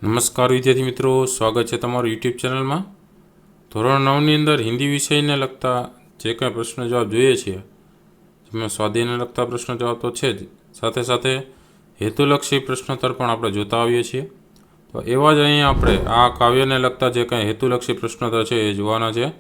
નમસ્કાર વિદ્યાર્થી મિત્રો, સ્વાગત છે તમારું યુટ્યુબ ચેનલમાં। ધોરણ 9ની અંદર હિન્દી વિષયને લગતા જે કાંઈ પ્રશ્ન જવાબ જોઈએ છીએ, જેમાં સ્વાધ્યાયને લગતા પ્રશ્ન જવાબ તો છે જ, સાથે સાથે હેતુલક્ષી પ્રશ્નોત્તર પણ આપણે જોતા આવીએ છીએ। તો એવા જ અહીંયા આપણે આ કાવ્યને લગતા જે કાંઈ હેતુલક્ષી પ્રશ્નોત્તર છે એ જોવાના છે।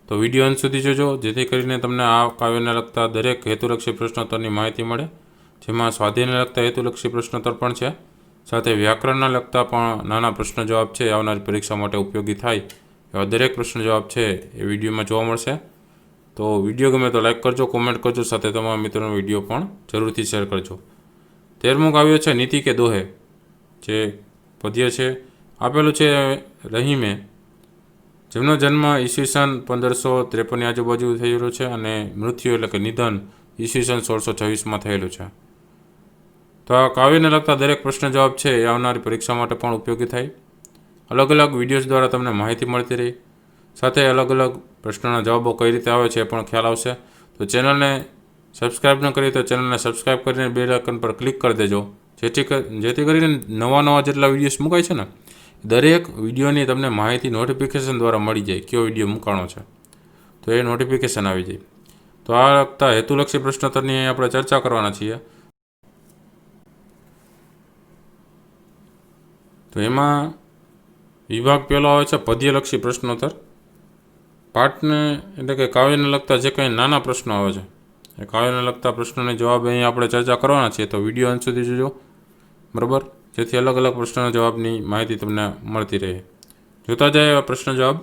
તો વિડીયો અંત સુધી જોજો, જેથી કરીને તમને આ કાવ્યને લગતા દરેક હેતુલક્ષી પ્રશ્નોત્તરની માહિતી મળે, જેમાં સ્વાધ્યાયને લગતા હેતુલક્ષી પ્રશ્નોત્તર પણ છે, સાથે વ્યાકરણના લગતા પણ નાના પ્રશ્ન જવાબ છે આવનારી પરીક્ષા માટે ઉપયોગી થાય એવા દરેક પ્રશ્ન જવાબ છે એ વિડીયોમાં જોવા મળશે। તો વિડીયો ગમે તો લાઈક કરજો, કોમેન્ટ કરજો, સાથે તમારા મિત્રોનો વિડીયો પણ જરૂરથી શેર કરજો। 13મું કાવ્ય છે નીતિ કે દોહે, જે પદ્ય છે આપેલું છે રહીમે, જેમનો જન્મ ઈસવીસન 1553 આજુબાજુ થયેલો છે અને મૃત્યુ એટલે કે નિધન ઈસવીસન 1626માં થયેલું છે। તો આ કાવ્યને લગતા દરેક પ્રશ્ન જવાબ છે એ આવનારી પરીક્ષા માટે પણ ઉપયોગી થાય, અલગ અલગ વિડીયોઝ દ્વારા તમને માહિતી મળતી રહી, સાથે અલગ અલગ પ્રશ્નના જવાબો કઈ રીતે આવે છે એ પણ ખ્યાલ આવશે। તો ચેનલને સબસ્ક્રાઈબ ન કરી તો ચેનલને સબસ્ક્રાઈબ કરીને બેલ આઇકન પર ક્લિક કરી દેજો, જેથી કરીને નવા જેટલા વિડીયોઝ મુકાય છે ને, દરેક વિડીયોની તમને માહિતી નોટિફિકેશન દ્વારા મળી જાય, કયો વિડીયો મૂકાણો છે તો એ નોટિફિકેશન આવી જાય। તો આ લગતા હેતુલક્ષી પ્રશ્નોત્તરની આપણે ચર્ચા કરવાના છીએ। તો એમાં વિભાગ પહેલો આવે છે પદ્યલક્ષી પ્રશ્નોત્તર। પાઠને એટલે કે કાવ્યને લગતા જે કંઈ નાના પ્રશ્નો આવે છે એ કાવ્યને લગતા પ્રશ્નોને જવાબ અહીં આપણે ચર્ચા કરવાના છીએ। તો વિડીયો અંત સુધી જોજો, બરાબર, જેથી અલગ અલગ પ્રશ્નના જવાબની માહિતી તમને મળતી રહે। જોતા જાય प्रश्न जवाब।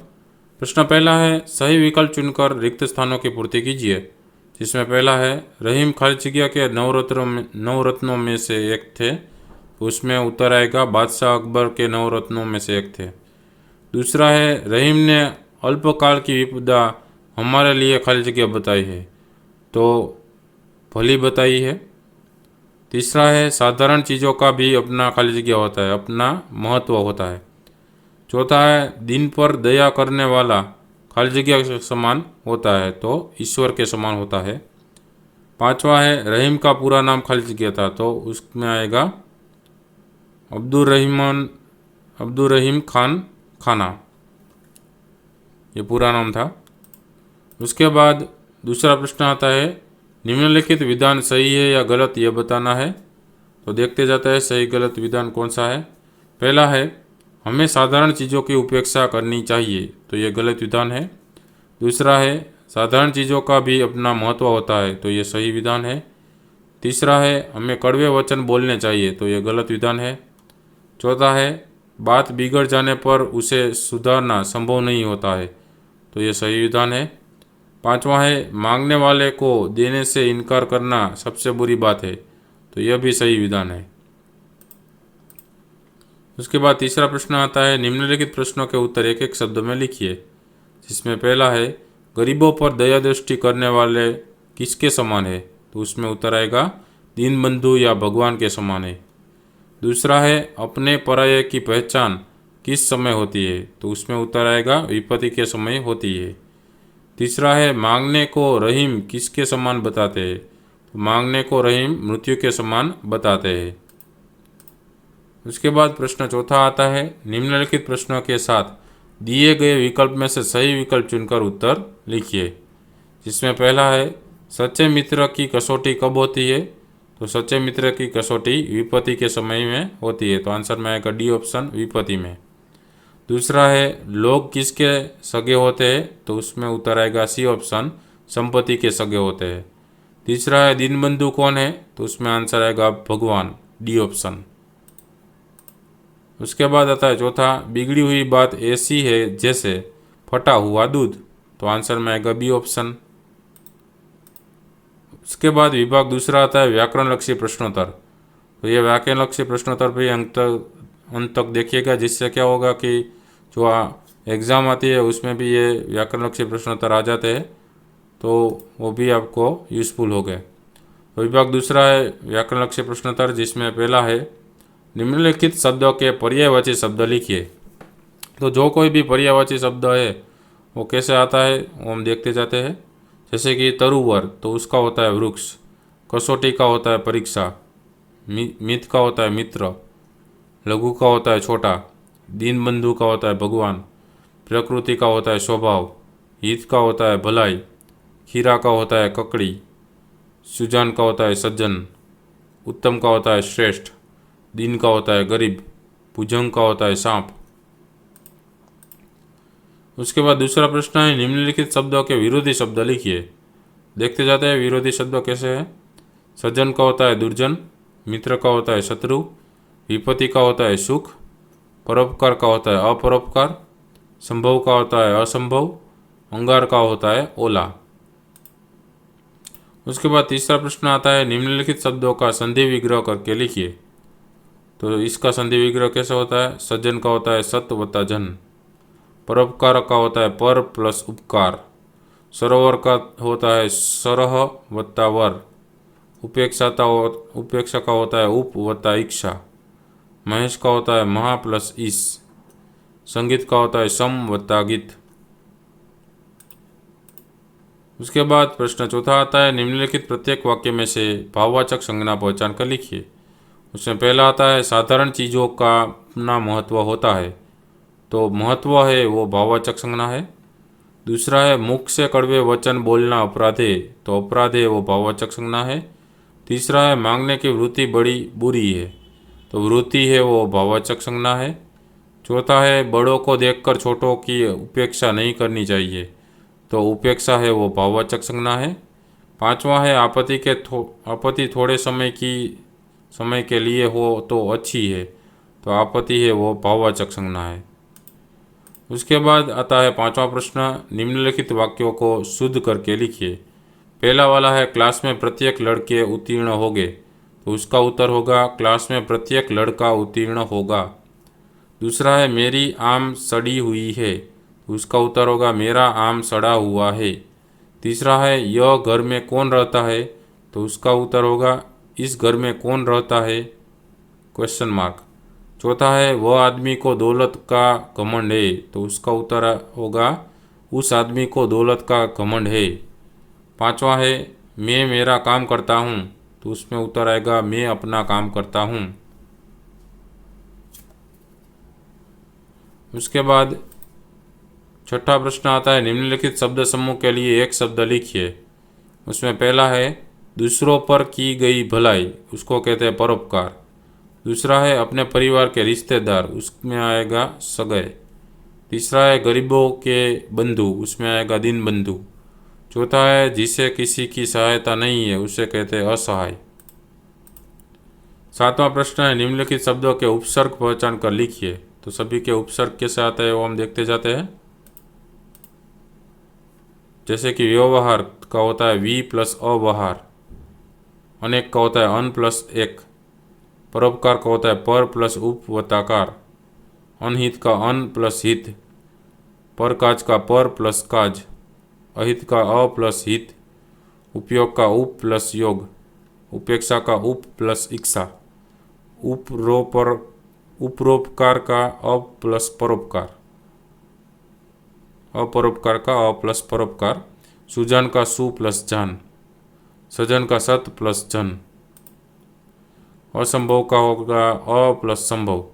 प्रश्न पहला है, सही विकल्प चुनकर रिक्त स्थानों की पूर्ति कीजिए, जिसमें पहला है रहीम खाली जगह के नवरत्नों में से एक थे, उसमें उत्तर आएगा बादशाह अकबर के नवरत्नों में से एक थे। दूसरा है रहीम ने अल्पकाल की विपदा हमारे लिए खाली जगह बताई है, तो भली बताई है। तीसरा है साधारण चीज़ों का भी अपना खाली जगह होता है, अपना महत्व होता है। चौथा है दिन पर दया करने वाला खाली जगह के समान होता है, तो ईश्वर के समान होता है। पांचवा है रहीम का पूरा नाम खाली जगह था, तो उसमें आएगा अब्दुल रहीम खान खाना, ये पूरा नाम था। उसके बाद दूसरा प्रश्न आता है निम्नलिखित विधान सही है या गलत यह बताना है। तो देखते जाता है सही गलत विधान कौन सा है। पहला है हमें साधारण चीज़ों की उपेक्षा करनी चाहिए, तो ये गलत विधान है। दूसरा है साधारण चीज़ों का भी अपना महत्व होता है, तो ये सही विधान है। तीसरा है हमें कड़वे वचन बोलने चाहिए, तो ये गलत विधान है। चौथा है बात बिगड़ जाने पर उसे सुधारना संभव नहीं होता है, तो ये सही विधान है। पांचवा है मांगने वाले को देने से इनकार करना सबसे बुरी बात है, तो यह भी सही विधान है। उसके बाद तीसरा प्रश्न आता है निम्नलिखित प्रश्नों के उत्तर एक एक शब्द में लिखिए, जिसमें पहला है गरीबों पर दया दृष्टि करने वाले किसके समान है, तो उसमें उत्तर आएगा दीनबंधु या भगवान के समान है। दूसरा है अपने पराये की पहचान किस समय होती है, तो उसमें उत्तर आएगा विपत्ति के समय होती है। तीसरा है मांगने को रहीम किसके समान बताते हैं, तो मांगने को रहीम मृत्यु के समान बताते हैं। उसके बाद प्रश्न चौथा आता है निम्नलिखित प्रश्नों के साथ दिए गए विकल्प में से सही विकल्प चुनकर उत्तर लिखिए, जिसमें पहला है सच्चे मित्र की कसौटी कब होती है, तो सच्चे मित्र की कसौटी विपत्ति के समय में होती है, तो आंसर में आएगा डी ऑप्शन विपत्ति में। दूसरा है लोग किसके सगे होते हैं, तो उसमें उत्तर आएगा सी ऑप्शन संपत्ति के सगे होते हैं। तीसरा है दीनबंधु कौन है, तो उसमें आंसर आएगा भगवान, डी ऑप्शन। उसके बाद आता है चौथा बिगड़ी हुई बात ऐसी है जैसे फटा हुआ दूध, तो आंसर में आएगा बी ऑप्शन। उसके बाद विभाग दूसरा आता है व्याकरण लक्षी प्रश्नोत्तर। तो ये व्याकरण लक्षी प्रश्नोत्तर भी अंत तक देखिएगा, जिससे क्या होगा कि जो एग्ज़ाम आती है उसमें भी ये व्याकरण लक्षी प्रश्नोत्तर आ जाते हैं, तो वो भी आपको यूज़फुल हो गए। तो विभाग दूसरा है व्याकरण लक्षी प्रश्नोत्तर, जिसमें पहला है निम्नलिखित शब्दों के पर्यायवाची शब्द लिखिए। तो जो कोई भी पर्यायवाची शब्द है वो कैसे आता है वो हम देखते जाते हैं। जैसे कि तरुवर, तो उसका होता है वृक्ष, कसौटी का होता है परीक्षा, मित का होता है मित्र, लघु का होता है छोटा, दीनबंधु का होता है भगवान, प्रकृति का होता है स्वभाव, हित का होता है भलाई, खीरा का होता है ककड़ी, सुजान का होता है सज्जन, उत्तम का होता है श्रेष्ठ, दीन का होता है गरीब, भुजंग का होता है सांप। उसके बाद दूसरा प्रश्न है, निम्नलिखित शब्दों के विरोधी शब्द लिखिए। देखते जाते हैं विरोधी शब्द कैसे है। सज्जन का होता है दुर्जन, मित्र का होता है शत्रु, विपत्ति का होता है सुख, परोपकार का होता है अपरोपकार, संभव का होता है असंभव, अंगार का होता है ओला। उसके बाद तीसरा प्रश्न आता है, निम्नलिखित शब्दों का संधि विग्रह करके लिखिए। तो इसका संधि विग्रह कैसे होता है। सज्जन का होता है सत वत्ता जन, परोपकार का होता है पर प्लस उपकार, सरोवर का होता है सरह वत्ता वर, उपेक्षा का होता है उप वत्ता इच्छा, महेश का होता है महा प्लस ईस, संगीत का होता है सम वत्ता गीत। उसके बाद प्रश्न चौथा आता है, निम्नलिखित प्रत्येक वाक्य में से भाववाचक संज्ञा पहचान कर लिखिए। उसमें पहला आता है, साधारण चीज़ों का अपना महत्व होता है, तो महत्व है वो भाववाचक संज्ञा है। दूसरा है, मुख से कड़वे वचन बोलना अपराध है, तो अपराध है वो भाववाचक संज्ञा है। तीसरा है, मांगने की वृत्ति बड़ी बुरी है, तो वृत्ति है वो भाववाचक संज्ञा है। चौथा है, बड़ों को देखकर छोटों की उपेक्षा नहीं करनी चाहिए, तो उपेक्षा है वो भाववाचक संज्ञा है। पांचवा है, आपत्ति थोड़े समय के लिए हो तो अच्छी है, तो आपत्ति है वो भाववाचक संज्ञा है। उसके बाद आता है पांचवा प्रश्न, निम्नलिखित वाक्यों को शुद्ध करके लिखिए। पहला वाला है, क्लास में प्रत्येक लड़के उत्तीर्ण होंगे, तो उसका उत्तर होगा क्लास में प्रत्येक लड़का उत्तीर्ण होगा। दूसरा है, मेरी आम सड़ी हुई है, तो उसका उत्तर होगा मेरा आम सड़ा हुआ है। तीसरा है, यह घर में कौन रहता है, तो उसका उत्तर होगा इस घर में कौन रहता है क्वेश्चन मार्क। चौथा है, वह आदमी को दौलत का घमंड है, तो उसका उत्तर होगा उस आदमी को दौलत का घमंड है। पांचवा है, मैं मेरा काम करता हूँ, तो उसमें उत्तर आएगा मैं अपना काम करता हूँ। उसके बाद छठा प्रश्न आता है, निम्नलिखित शब्द समूह के लिए एक शब्द लिखिए। उसमें पहला है, दूसरों पर की गई भलाई, उसको कहते हैं परोपकार। दूसरा है, अपने परिवार के रिश्तेदार, उसमें आएगा सगे। तीसरा है, गरीबों के बंधु, उसमें आएगा दीन बंधु। चौथा है, जिसे किसी की सहायता नहीं है, उसे कहते हैं असहाय। सातवां प्रश्न है, निम्नलिखित शब्दों के उपसर्ग पहचान कर लिखिए। तो सभी के उपसर्ग कैसे आते हैं वो हम देखते जाते हैं। जैसे कि व्यवहार का होता है वी प्लस अव्यवहार, अनेक का होता है अन प्लस एक, परोपकार का होता है पर प्लस उपवताकार, अनहित का अन प्लस हित, परकाज का पर प्लस काज, अहित का अ प्लस हित, उपयोग का उप प्लस योग, उपेक्षा का उप प्लस इच्छा, उपरोपकार का अ प्लस परोपकार, अपरोपकार का अ प्लस परोपकार, सुजान का सु प्लस जान, सजन का सत प्लस जन, असंभव का होगा अ प्लस संभव,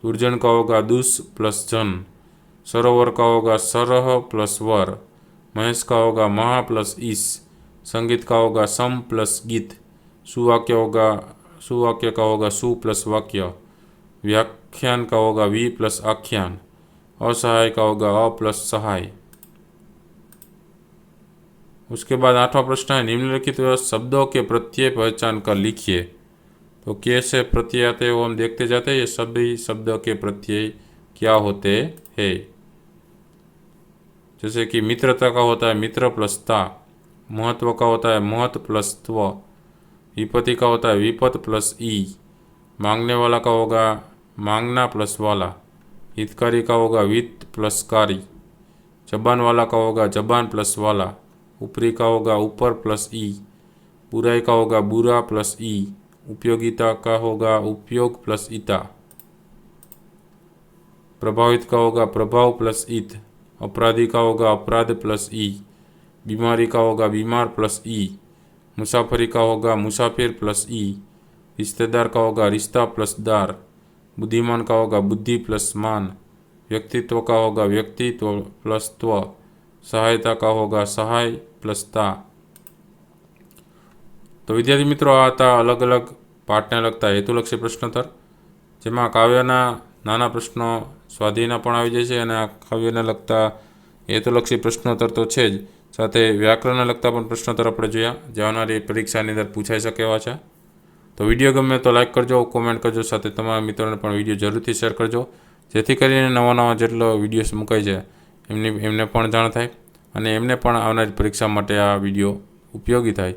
दुर्जन का होगा दुस प्लस जन, सरोवर का होगा सरह प्लस वर, महेश का होगा महा प्लस ईस, संगीत का होगा सम प्लस गीत, सुवाक्य का होगा सु प्लस वाक्य, व्याख्यान का होगा वी प्लस आख्यान, असहाय का होगा अ प्लस सहाय। उसके बाद आठवां प्रश्न है, निम्नलिखित शब्दों के प्रत्यय पहचान कर लिखिए। तो कैसे प्रत्यय आते हैं वो हम देखते जाते हैं। ये सभी शब्दों के प्रत्यय क्या होते हैं। जैसे कि मित्रता का होता है मित्र प्लस ता, महत्व का होता है महत्व प्लस त्व, विपत्ति का होता है विपत प्लस ई, मांगने वाला का होगा मांगना प्लस वाला, हितकारी का होगा वित्त प्लस कारी, जबान वाला का होगा जबान प्लस वाला, ऊपरी का होगा ऊपर प्लस ई, बुराई का होगा बुरा प्लस ई, उपयोगिता का होगा उपयोग प्लस इता, प्रभावित का होगा प्रभाव प्लस इत, अपराधी का होगा अपराध प्लस ई, बीमारी का होगा बीमार प्लस ई, मुसाफरी का होगा मुसाफिर प्लस ई, रिश्तेदार का होगा रिश्ता प्लस दार, बुद्धिमान का होगा बुद्धि प्लस मान, व्यक्तित्व का होगा व्यक्तित्व प्लस त्व, सहायता का होगा सहाय प्लस ता। तो विद्यार्थी मित्रों आ था अलग अलग पाठने लगता हेतुलक्षी प्रश्नोत्तर, जेमां काव्यना नाना प्रश्नों स्वाधीना पण आवी जाय छे अने आ काव्यने लगता हेतुलक्षी प्रश्नोत्तर तो छे ज, साथे व्याकरणने लगता पण प्रश्नोत्तर आपणे जोया जे आवनारी परीक्षानी अंदर पूछाई शके एवा छे। तो विडियो गमे तो लाइक करजो, कॉमेंट करजो, साथे तमारा मित्रोने पण विडियो जरूरथी शेर करजो, जेथी करीने नवा नवा जेटलो विडियोस मुकाय छे एमने पण जाण थाय अने एमने पण आवनारी परीक्षा माटे आ विडियो उपयोगी थाय।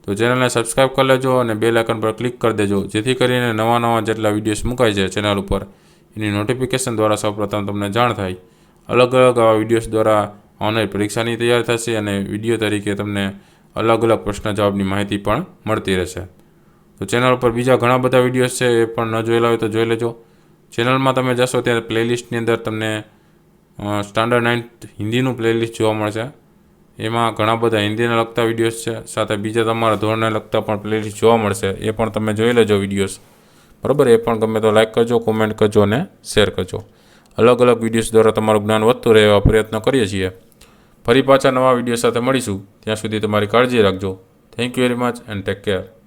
तो चेनल ने सब्सक्राइब कर लेजो और बेल आइकन पर क्लिक कर देजो, जेथी करीने नवा नवा जेटला विडियोस मुकाय छे चेनल पर एनी नोटिफिकेशन द्वारा सौप्रथम तमने जाण थाय। अलग अलग आवा विडियोस द्वारा ऑनलाइन परीक्षानी तैयार थशे अने विडियो तरीके तमने अलग अलग प्रश्न जवाबनी माहिती पण मळती रहेशे। तो चेनल पर बीजा घणा बधा विडियोस छे ए पण न जोयेला होय तो जोई लेजो। चेनलमां तमे जशो त्यारे प्लेलिस्टनी अंदर तमने स्टान्डर्ड 9 हिंदीनुं प्लेलिस्ट जोवा मळशे, एमां घणा बधा हिंदीने लगता विडियोस छे, साथे बीजा तमारा धोरણને लगता पण प्लेलिस्ट जोवा मळशे, ए पण तमे जोई लेजो विडियोस, बराबर। ए पण गमे तो लाइक करजो, कॉमेंट करजो अने शेर करजो। अलग अलग विडियोस द्वारा तमारुं ज्ञान वधतुं रहे एवा प्रयत्न करीए छीए। फरी पाछा नवा विडियो साथे मळीशुं, त्यां सुधी तमारी काळजी राखजो। Thank you very much and take care.